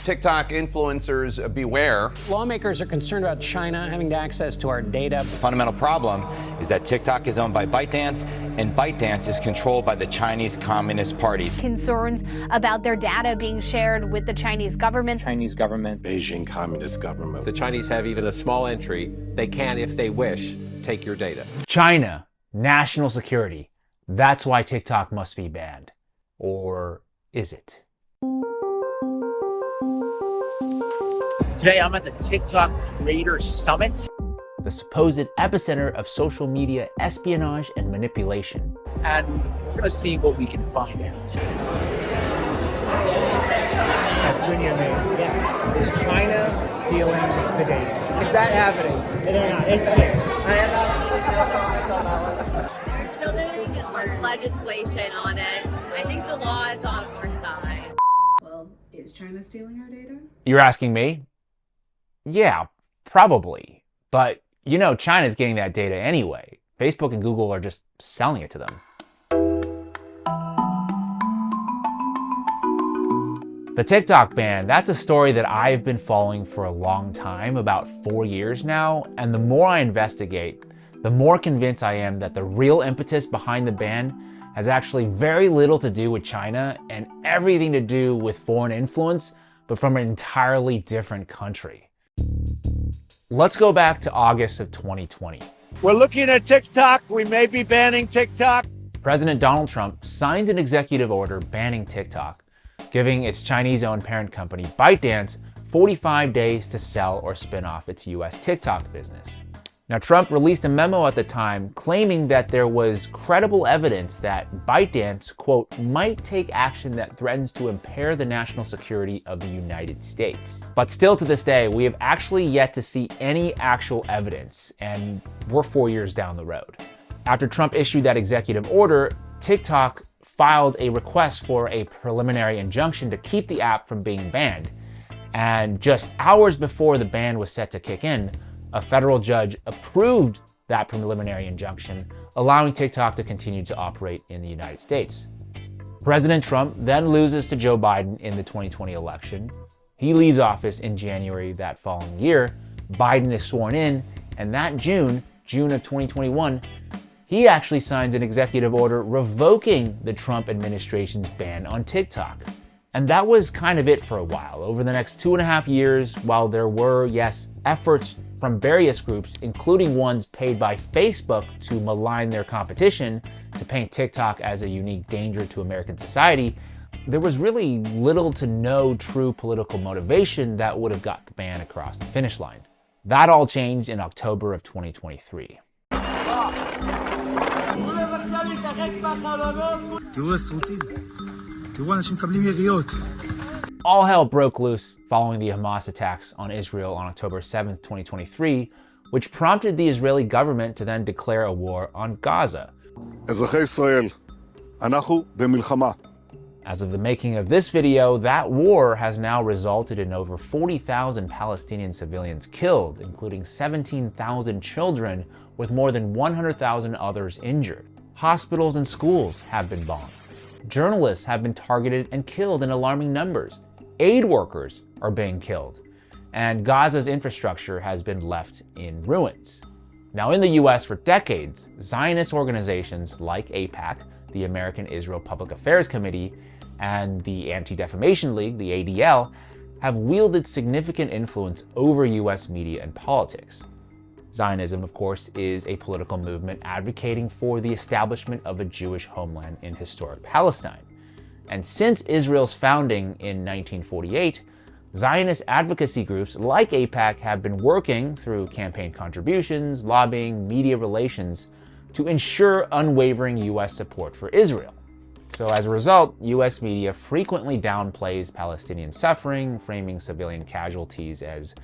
TikTok influencers, beware. Lawmakers are concerned about China having access to our data. The fundamental problem is that TikTok is owned by ByteDance, and ByteDance is controlled by the Chinese Communist Party. Concerns about their data being shared with the Chinese government. Beijing Communist government. The Chinese have even a small entry. They can, if they wish, take your data. China, national security. That's why TikTok must be banned. Or is it? Today I'm at the TikTok Creator Summit. The supposed epicenter of social media espionage and manipulation. And we're gonna see what we can find out. Yeah. Is China stealing the data? Is that happening? They're not. It's here. I have comments on that one. They're still doing legislation on it. I think the law is on our side. Well, is China stealing our data? You're asking me? Yeah, probably. But you know China's getting that data anyway. Facebook and Google are just selling it to them. The TikTok ban, that's a story that I've been following for a long time, about 4 years now, and the more I investigate, the more convinced I am that the real impetus behind the ban has actually very little to do with China and everything to do with foreign influence, but from an entirely different country. Let's go back to August of 2020. We're looking at TikTok. We may be banning TikTok. President Donald Trump signed an executive order banning TikTok, giving its Chinese-owned parent company ByteDance 45 days to sell or spin off its US TikTok business. Now, Trump released a memo at the time claiming that there was credible evidence that ByteDance, quote, might take action that threatens to impair the national security of the United States. But still to this day, we have actually yet to see any actual evidence, and we're 4 years down the road. After Trump issued that executive order, TikTok filed a request for a preliminary injunction to keep the app from being banned. And just hours before the ban was set to kick in, a federal judge approved that preliminary injunction, allowing TikTok to continue to operate in the United States. President Trump then loses to Joe Biden in the 2020 election. He leaves office in January that following year. Biden is sworn in, and that June of 2021, he actually signs an executive order revoking the Trump administration's ban on TikTok. And that was kind of it for a while. Over the next 2.5 years, while there were, yes, efforts from various groups, including ones paid by Facebook to malign their competition, to paint TikTok as a unique danger to American society, there was really little to no true political motivation that would have got the ban across the finish line. That all changed in October of 2023. All hell broke loose following the Hamas attacks on Israel on October 7th, 2023, which prompted the Israeli government to then declare a war on Gaza. As of the making of this video, that war has now resulted in over 40,000 Palestinian civilians killed, including 17,000 children, with more than 100,000 others injured. Hospitals and schools have been bombed. Journalists have been targeted and killed in alarming numbers. Aid workers are being killed. And Gaza's infrastructure has been left in ruins. Now, in the US for decades, Zionist organizations like AIPAC, the American Israel Public Affairs Committee, and the Anti-Defamation League, the ADL, have wielded significant influence over US media and politics. Zionism, of course, is a political movement advocating for the establishment of a Jewish homeland in historic Palestine. And since Israel's founding in 1948, Zionist advocacy groups like AIPAC have been working through campaign contributions, lobbying, media relations to ensure unwavering US support for Israel. So as a result, US media frequently downplays Palestinian suffering, framing civilian casualties as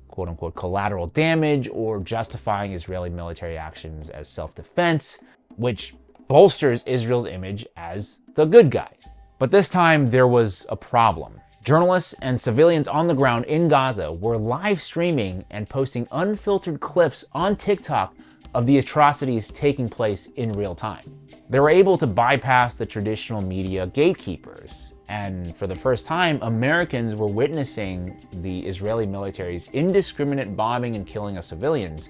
quote-unquote collateral damage or justifying Israeli military actions as self-defense, which bolsters Israel's image as the good guys. But this time there was a problem. Journalists and civilians on the ground in Gaza were live streaming and posting unfiltered clips on TikTok of the atrocities taking place in real time. They were able to bypass the traditional media gatekeepers. And for the first time, Americans were witnessing the Israeli military's indiscriminate bombing and killing of civilians,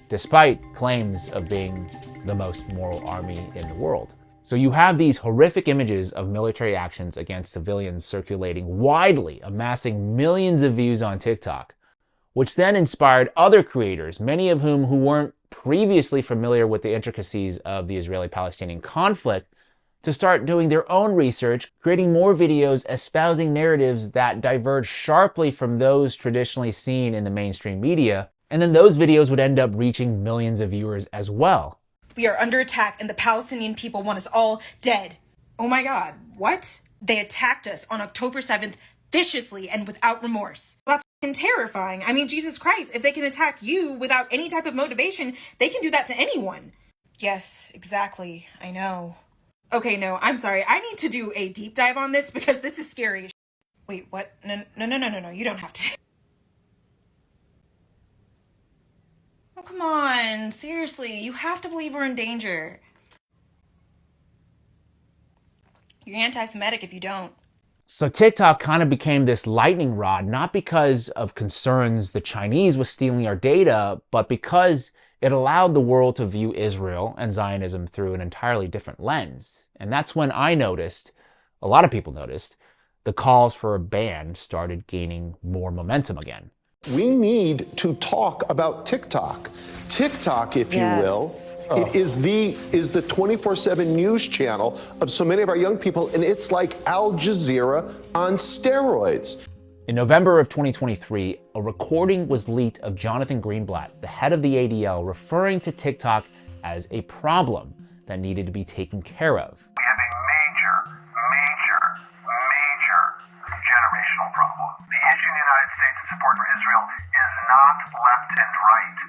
despite claims of being the most moral army in the world. So you have these horrific images of military actions against civilians circulating widely, amassing millions of views on TikTok, which then inspired other creators, many of whom who weren't previously familiar with the intricacies of the Israeli-Palestinian conflict, to start doing their own research, creating more videos espousing narratives that diverge sharply from those traditionally seen in the mainstream media, and then those videos would end up reaching millions of viewers as well. We are under attack and the Palestinian people want us all dead. Oh my God, what? They attacked us on October 7th viciously and without remorse. That's fucking terrifying. I mean, Jesus Christ, if they can attack you without any type of motivation, they can do that to anyone. Yes, exactly. I know. Okay, no, I'm sorry. I need to do a deep dive on this because this is scary. Wait, what? No, you don't have to. Oh, come on. Seriously, you have to believe we're in danger. You're anti-Semitic if you don't. So TikTok kind of became this lightning rod, not because of concerns the Chinese was stealing our data, but because it allowed the world to view Israel and Zionism through an entirely different lens. And that's when I noticed, a lot of people noticed, the calls for a ban started gaining more momentum again. We need to talk about TikTok. TikTok, if you will, it is the 24/7 news channel of so many of our young people, and it's like Al Jazeera on steroids. In November of 2023, a recording was leaked of Jonathan Greenblatt, the head of the ADL, referring to TikTok as a problem that needed to be taken care of. We have a major generational problem. The issue in the United States in support for Israel is not left and right.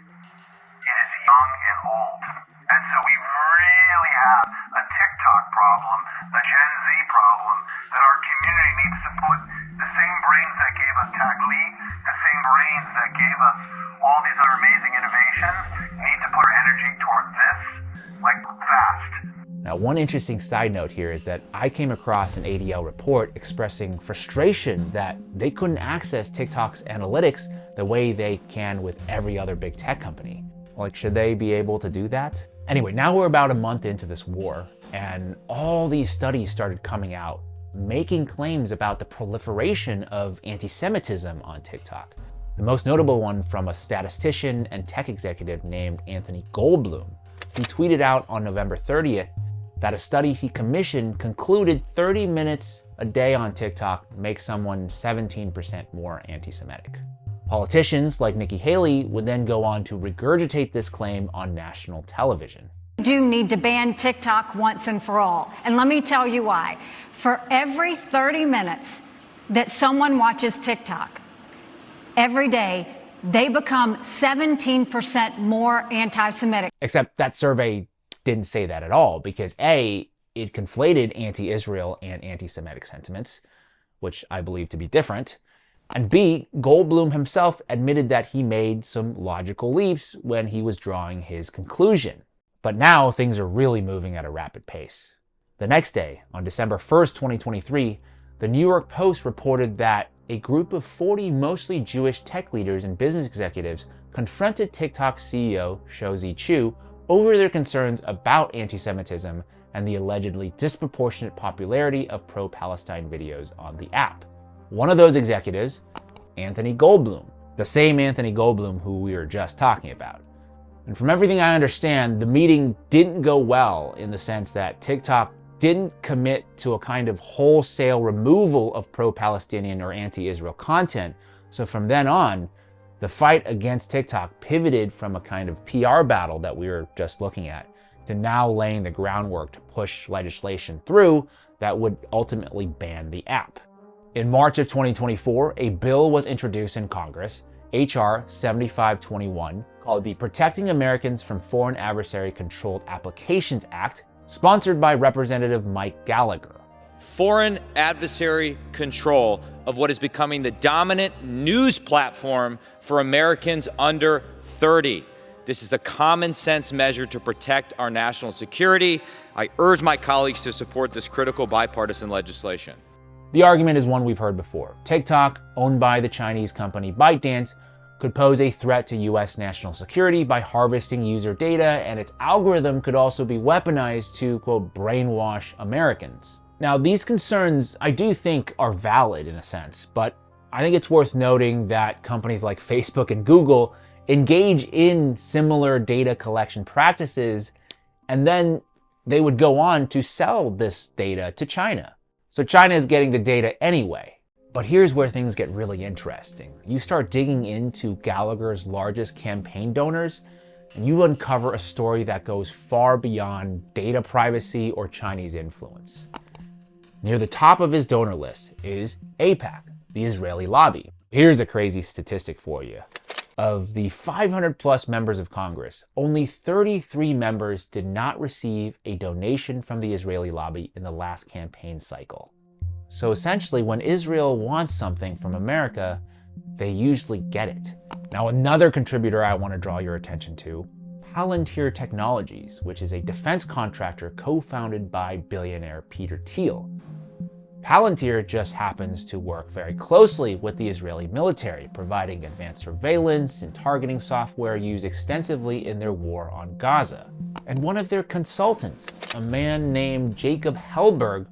It is young and old. And so we really have a TikTok problem, a Gen Z problem, that our community needs to put the same brains that gave us Tagli, the same brains that gave us all these other amazing innovations, need to put our energy toward this, like fast. Now, one interesting side note here is that I came across an ADL report expressing frustration that they couldn't access TikTok's analytics the way they can with every other big tech company. Like, should they be able to do that? Anyway, now we're about a month into this war, and all these studies started coming out, making claims about the proliferation of anti-Semitism on TikTok. The most notable one from a statistician and tech executive named Anthony Goldblum. He tweeted out on November 30th that a study he commissioned concluded 30 minutes a day on TikTok makes someone 17% more anti-Semitic. Politicians like Nikki Haley would then go on to regurgitate this claim on national television. We do need to ban TikTok once and for all. And let me tell you why. For every 30 minutes that someone watches TikTok, every day, they become 17% more anti-Semitic. Except that survey didn't say that at all, because A, it conflated anti-Israel and anti-Semitic sentiments, which I believe to be different. And B, Goldblum himself admitted that he made some logical leaps when he was drawing his conclusion. But now things are really moving at a rapid pace. The next day, on December 1st, 2023, the New York Post reported that a group of 40 mostly Jewish tech leaders and business executives confronted TikTok CEO Shouzi Chu over their concerns about anti-Semitism and the allegedly disproportionate popularity of pro-Palestine videos on the app. One of those executives, Anthony Goldblum, the same Anthony Goldblum who we were just talking about. And from everything I understand, the meeting didn't go well in the sense that TikTok didn't commit to a kind of wholesale removal of pro-Palestinian or anti-Israel content. So from then on, the fight against TikTok pivoted from a kind of PR battle that we were just looking at to now laying the groundwork to push legislation through that would ultimately ban the app. In March of 2024, a bill was introduced in Congress, H.R. 7521, called the Protecting Americans from Foreign Adversary Controlled Applications Act, sponsored by Representative Mike Gallagher. Foreign adversary control of what is becoming the dominant news platform for Americans under 30. This is a common sense measure to protect our national security. I urge my colleagues to support this critical bipartisan legislation. The argument is one we've heard before. TikTok, owned by the Chinese company ByteDance, could pose a threat to US national security by harvesting user data, and its algorithm could also be weaponized to, quote, brainwash Americans. Now, these concerns I do think are valid in a sense, but I think it's worth noting that companies like Facebook and Google engage in similar data collection practices, and then they would go on to sell this data to China. So China is getting the data anyway. But here's where things get really interesting. You start digging into Gallagher's largest campaign donors, and you uncover a story that goes far beyond data privacy or Chinese influence. Near the top of his donor list is AIPAC, the Israeli lobby. Here's a crazy statistic for you. Of the 500 plus members of Congress, only 33 members did not receive a donation from the Israeli lobby in the last campaign cycle. So essentially, when Israel wants something from America, they usually get it. Now, another contributor I want to draw your attention to, Palantir Technologies, which is a defense contractor co-founded by billionaire Peter Thiel. Palantir just happens to work very closely with the Israeli military, providing advanced surveillance and targeting software used extensively in their war on Gaza. And one of their consultants, a man named Jacob Hellberg,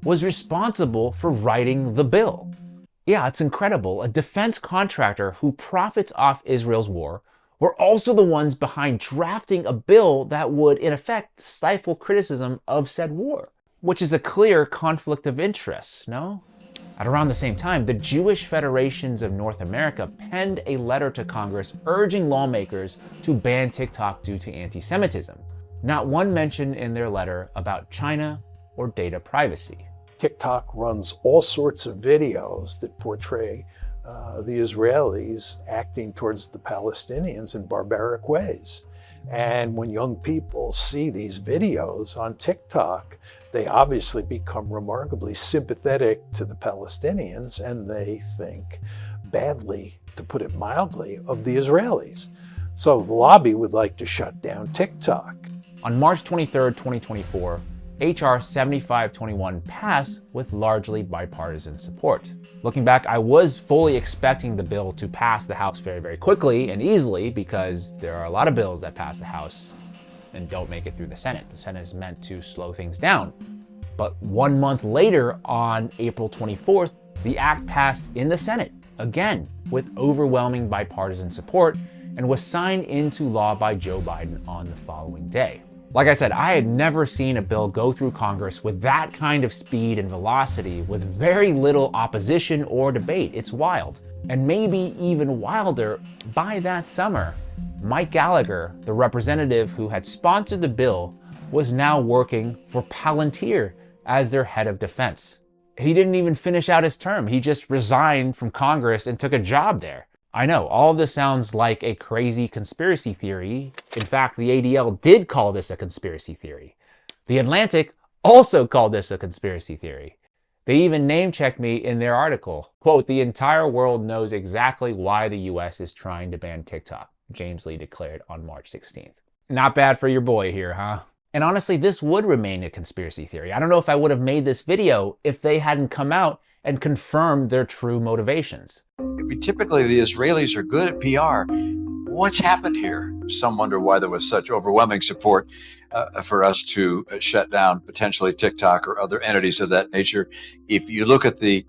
was responsible for writing the bill. Yeah, it's incredible. A defense contractor who profits off Israel's war were also the ones behind drafting a bill that would, in effect, stifle criticism of said war, which is a clear conflict of interest, no? At around the same time, the Jewish Federations of North America penned a letter to Congress urging lawmakers to ban TikTok due to anti-Semitism. Not one mention in their letter about China or data privacy. TikTok runs all sorts of videos that portray the Israelis acting towards the Palestinians in barbaric ways. And when young people see these videos on TikTok, they obviously become remarkably sympathetic to the Palestinians, and they think badly, to put it mildly, of the Israelis. So the lobby would like to shut down TikTok. On March 23rd, 2024, HR 7521 passed with largely bipartisan support. Looking back, I was fully expecting the bill to pass the House very, very quickly and easily, because there are a lot of bills that pass the House and don't make it through the Senate. The Senate is meant to slow things down. But 1 month later, on April 24th, the act passed in the Senate, again, with overwhelming bipartisan support, and was signed into law by Joe Biden on the following day. Like I said, I had never seen a bill go through Congress with that kind of speed and velocity, with very little opposition or debate. It's wild. And maybe even wilder, by that summer, Mike Gallagher, the representative who had sponsored the bill, was now working for Palantir as their head of defense. He didn't even finish out his term. He just resigned from Congress and took a job there. I know, all of this sounds like a crazy conspiracy theory. In fact, the ADL did call this a conspiracy theory. The Atlantic also called this a conspiracy theory. They even name-checked me in their article. Quote, "The entire world knows exactly why the US is trying to ban TikTok," James Lee declared on March 16th. Not bad for your boy here, huh? And honestly, this would remain a conspiracy theory. I don't know if I would have made this video if they hadn't come out and confirmed their true motivations. Typically, the Israelis are good at PR. What's happened here? Some wonder why there was such overwhelming support for us to shut down potentially TikTok or other entities of that nature. If you look at the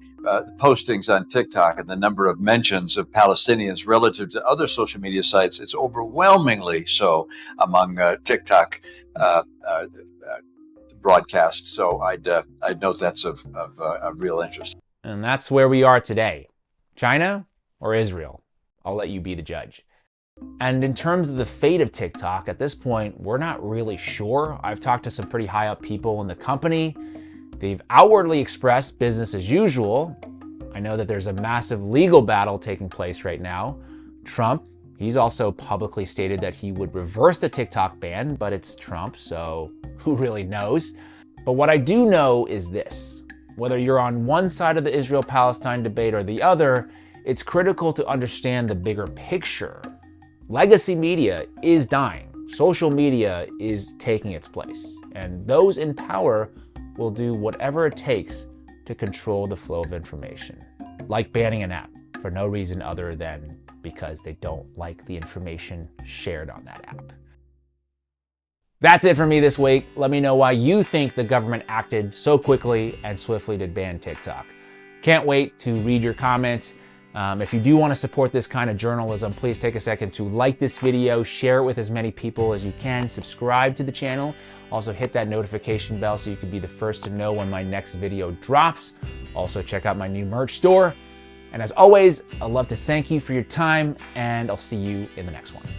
postings on TikTok and the number of mentions of Palestinians relative to other social media sites, it's overwhelmingly so among TikTok broadcasts. So I'd note that's of real interest. And that's where we are today. China or Israel? I'll let you be the judge. And in terms of the fate of TikTok, at this point, we're not really sure. I've talked to some pretty high up people in the company. They've outwardly expressed business as usual. I know that there's a massive legal battle taking place right now. Trump, he's also publicly stated that he would reverse the TikTok ban, but it's Trump, so who really knows? But what I do know is this. Whether you're on one side of the Israel-Palestine debate or the other, it's critical to understand the bigger picture. Legacy media is dying. Social media is taking its place. And those in power will do whatever it takes to control the flow of information, like banning an app for no reason other than because they don't like the information shared on that app. That's it for me this week. Let me know why you think the government acted so quickly and swiftly to ban TikTok. Can't wait to read your comments. If you do want to support this kind of journalism, please take a second to like this video, share it with as many people as you can, subscribe to the channel, also hit that notification bell so you can be the first to know when my next video drops. Also check out my new merch store. And as always, I'd love to thank you for your time, and I'll see you in the next one.